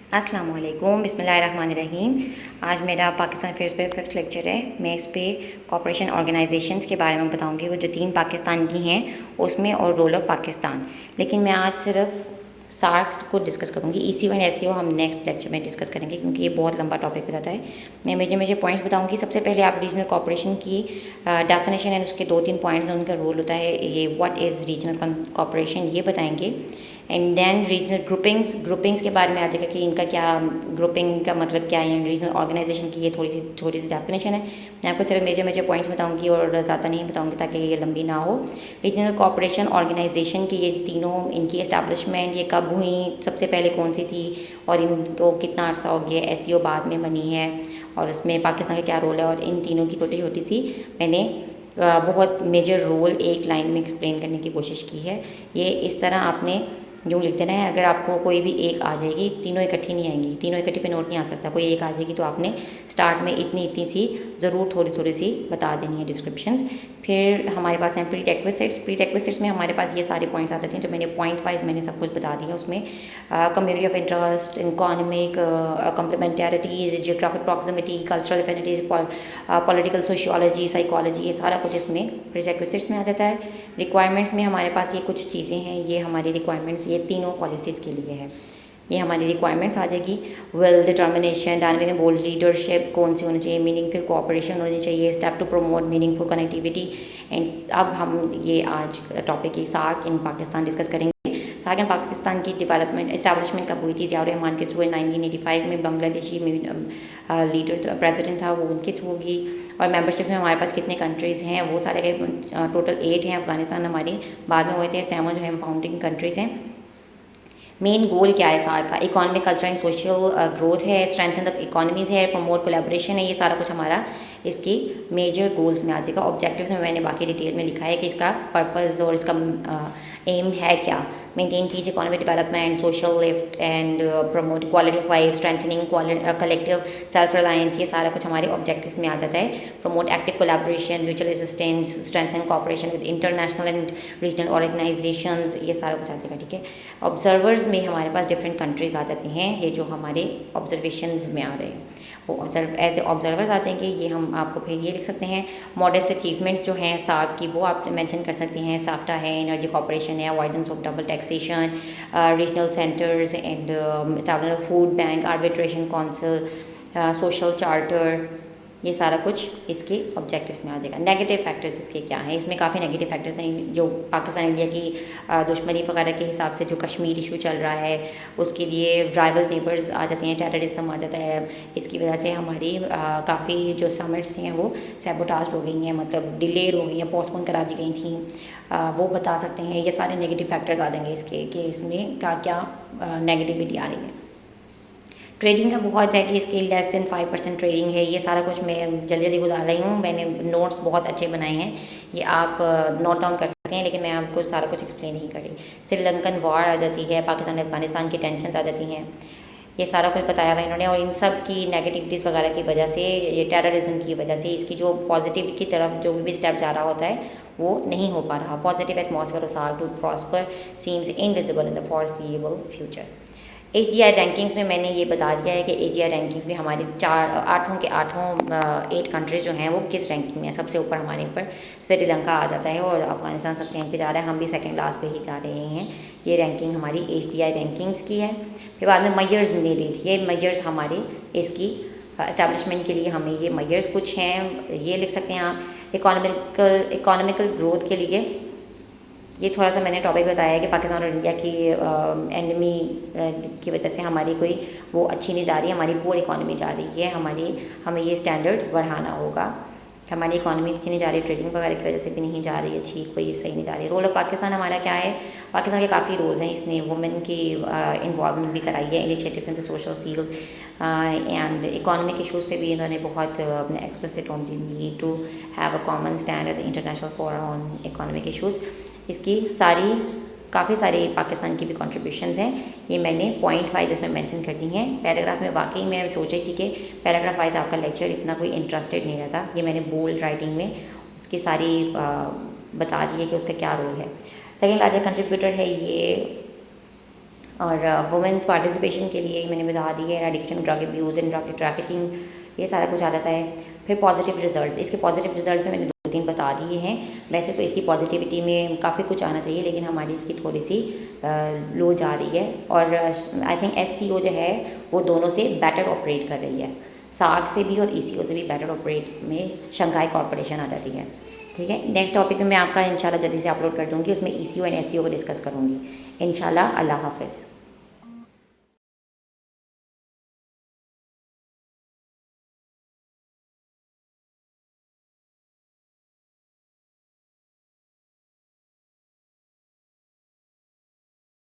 अस्सलाम वालेकुम, बिस्मिल्लाहिर्रहमानिर्रहीम। आज मेरा पाकिस्तान अफेयर्स पे 5th लेक्चर है। मैं इस पे कॉपरेशन ऑर्गेनाइजेशंस के बारे में बताऊंगी, वो जो 3 पाकिस्तान की हैं उसमें, और रोल ऑफ पाकिस्तान। लेकिन मैं आज सिर्फ सार्क को डिस्कस करूंगी। ECO एंड SCO हम नेक्स्ट लेक्चर में डिस्कस करेंगे, क्योंकि ये बहुत लंबा टॉपिक हो जाता है। मैं मेजर मेजर पॉइंट्स बताऊंगी। सबसे पहले आप रीजनल कॉपरेशन की डेफिनेशन एंड उसके 2-3 पॉइंट्स, उनका रोल होता है, ये व्हाट इज़ रीजनल कॉपरेशन, ये बताएंगे। एंड देन रीजनल ग्रुपिंग्स के बारे में आ जाएगा कि इनका क्या, ग्रुपिंग का मतलब क्या है, रीजनल ऑर्गेनाइजेशन की ये छोटी सी डेफिनेशन है। मैं आपको सिर्फ मेजर पॉइंट्स बताऊंगी और ज़्यादा नहीं बताऊंगी, ताकि ये लंबी ना हो। रीजनल कॉपरेशन ऑर्गेनाइजेशन की ये तीनों, इनकी इस्टेब्लिशमेंट ये कब हुई, सबसे पहले कौन सी थी, और इनको कितना अर्सा हो गया। SCO बाद में बनी है, और उसमें पाकिस्तान का क्या रोल है, और इन तीनों की छोटी छोटी सी मैंने बहुत मेजर रोल एक लाइन में एक्सप्लेन करने की कोशिश की है। ये इस तरह आपने यूँ लिख देना है। अगर आपको कोई भी एक आ जाएगी, तीनों इकट्ठी नहीं आएंगी, तीनों इकट्ठी पे नोट नहीं आ सकता, कोई एक आ जाएगी तो आपने स्टार्ट में इतनी इतनी सी ज़रूर थोड़ी सी बता देनी है डिस्क्रिप्शंस। फिर हमारे पास हैं प्री-रिक्विजिट्स में हमारे पास ये सारे पॉइंट्स आ जाते हैं, जो मैंने पॉइंट वाइज मैंने सब कुछ बता दिया। उसमें community of interest, economic complementarities, geographic proximity, cultural affinities, political sociology, psychology, ये सारा कुछ इसमें प्री-रिक्विजिट्स में आ जाता है। रिक्वायरमेंट्स में हमारे पास ये कुछ चीज़ें हैं, ये हमारी रिक्वायरमेंट्स ये तीनों पॉलिसीज़ के लिए है। ये हमारी रिक्वायरमेंट्स आ जाएगी। Well determination, dynamic and bold leadership कौन सी होनी चाहिए, मीनिंगफुल कोऑपरेशन होनी चाहिए, step to promote meaningful connectivity. And अब हम ये आज टॉपिक है सार्क इन पाकिस्तान डिस्कस करेंगे। सार्क इन पाकिस्तान की डेवलपमेंट इस्टेब्लिशमेंट कब हुई थी, जियाउर रहमान के थ्रू 1985 में। बांग्लादेशी लीडर प्रेसिडेंट था, वो उनके थ्रू होगी। और मेंबरशिप्स में हमारे पास कितने कंट्रीज़ हैं, वो सारे के टोटल 8 हैं। अफगानिस्तान हमारी बाद में हुए थे, 7 जो है फाउंडिंग कंट्रीज़ हैं। मेन गोल क्या है सार्क का, economic, culture and social growth है, स्ट्रेंथन द इकोनॉमीज़ है, प्रमोट कोलैबोरेशन है। ये सारा कुछ हमारा इसकी मेजर गोल्स में आ जाएगा। ऑब्जेक्टिव्स में मैंने बाकी डिटेल में लिखा है कि इसका पर्पस और इसका एम है क्या। मेंटेन कीजिए economic development, social lift and promote quality of life, strengthening collective self reliance, ये सारा कुछ हमारे ऑब्जेक्टिव्स में आ जाता है। Promote active collaboration, mutual assistance, strengthen cooperation with international and regional organisations, ये सारा कुछ आ जाएगा। ठीक है। ऑब्जर्वर्स में हमारे पास डिफरेंट कंट्रीज आ जाते हैं, ये जो हमारे ऑब्जर्वेशंस में आ रहे हैं वो एज ऑब्जर्वर्स आ जाएंगे। ये हम आपको फिर ये लिख सकते हैं। मॉडेस्ट अचीवमेंट्स जो हैं सार्क की, वो आप मेंशन कर सकते हैं। साफ्टा है, एनर्जी कॉपरेशन है, avoidance of double taxation, regional centres and food bank, arbitration council, social charter, ये सारा कुछ इसके ऑब्जेक्टिव्स में आ जाएगा। नेगेटिव फैक्टर्स इसके क्या हैं, इसमें काफ़ी नेगेटिव फैक्टर्स हैं, जो पाकिस्तान इंडिया की दुश्मनी वगैरह के हिसाब से जो कश्मीर इशू चल रहा है, उसके लिए ट्राइबल नेबर्स आ जाते हैं, टेररिज्म आ जाता है। इसकी वजह से हमारी काफ़ी जो समिट्स हैं वो सैबोटाज हो गई हैं, मतलब डिलेड हो गई हैं, पोस्टपोन करा दी गई थी। वो बता सकते हैं। ये सारे नेगेटिव फैक्टर्स आ जाएंगे इसके, कि इसमें क्या क्या नेगेटिविटी आ रही है। ट्रेडिंग का बहुत है कि इसकी लेस देन 5% ट्रेडिंग है। ये सारा कुछ मैं जल्दी बता रही हूँ, मैंने नोट्स बहुत अच्छे बनाए हैं, ये आप नोट डाउन कर सकते हैं, लेकिन मैं आपको सारा कुछ एक्सप्लेन नहीं कर रही। श्रीलंकन वॉर आ जाती है, पाकिस्तान अफगानिस्तान की टेंशन आ जाती हैं, ये सारा कुछ बताया हुआ इन्होंने। और इन सब की नेगेटिविटीज़ वगैरह की वजह से, ये टेररिज्म की वजह से, इसकी जो पॉजिटिव की तरफ जो भी स्टेप जा रहा होता है वो नहीं हो पा रहा। Positive atmosphere of SAARC to prosper seems invisible in the foreseeable future. HDI rankings में मैंने ये बता दिया है कि HDI रैंकिंग्स में हमारी 8 कंट्रीज जो हैं वो किस रैंकिंग में है। सबसे ऊपर हमारे ऊपर श्रीलंका आ जाता है, और अफगानिस्तान सबसे एंड पे जा रहा है, हम भी सेकंड लास्ट पे ही जा रहे हैं। ये रैंकिंग हमारी HDI रैंकिंग्स की है। फिर बाद में मेजर्स नीडेड, ये मेजर्स हमारे इसकी एस्टेब्लिशमेंट के लिए हमें ये मेजर्स कुछ हैं, ये लिख सकते हैं आप। इकोनॉमिकल ग्रोथ के लिए ये थोड़ा सा मैंने टॉपिक बताया है कि पाकिस्तान और इंडिया की एनिमी की वजह से हमारी कोई वो अच्छी नहीं जा रही, हमारी पुअर इकोनॉमी जा रही है। हमें ये स्टैंडर्ड बढ़ाना होगा। हमारी इकोनॉमी अच्छी नहीं जा रही, ट्रेडिंग वगैरह की वजह से भी नहीं जा रही अच्छी, कोई सही नहीं जा रही। रोल ऑफ पाकिस्तान हमारा क्या है, पाकिस्तान के काफ़ी रोल्स हैं। इसने वुमेन की इन्वॉल्वमेंट भी कराई है, initiatives in the social field and economic issues पे भी इन्होंने बहुत अपने explicit on the need to have a common stand at the international forum on economic issues. इसकी काफ़ी सारी पाकिस्तान की भी कंट्रीब्यूशंस हैं, ये मैंने पॉइंट वाइज इसमें मेंशन कर दी हैं। पैराग्राफ में वाकई मैं सोच रही थी कि पैराग्राफ वाइज आपका लेक्चर इतना कोई इंटरेस्टेड नहीं रहता, ये मैंने बोल्ड राइटिंग में उसकी सारी बता दी है कि उसका क्या रोल है। सेकेंड लार्जेस्ट कंट्रीब्यूटर है ये और वुमेंस पार्टिसिपेशन के लिए मैंने बता दी है, eradication drug abuse and drug trafficking, ये सारा कुछ आ जाता है। फिर पॉजिटिव रिजल्ट्स, इसके पॉजिटिव रिजल्ट्स में मैंने 2-3 बता दिए हैं। वैसे तो इसकी पॉजिटिविटी में काफ़ी कुछ आना चाहिए, लेकिन हमारी इसकी थोड़ी सी लो जा रही है। और आई थिंक SCO जो है वो दोनों से बेटर ऑपरेट कर रही है, SAARC से भी और ECO से भी बेटर ऑपरेट में शंघाई कॉरपोरेशन आ जाती है। ठीक है, नेक्स्ट टॉपिक में मैं आपका इंशाल्लाह जल्दी से अपलोड कर दूँगी, उसमें ECO एंड SCO को डिस्कस करूँगी इंशाल्लाह। अल्लाह हाफ़िज़।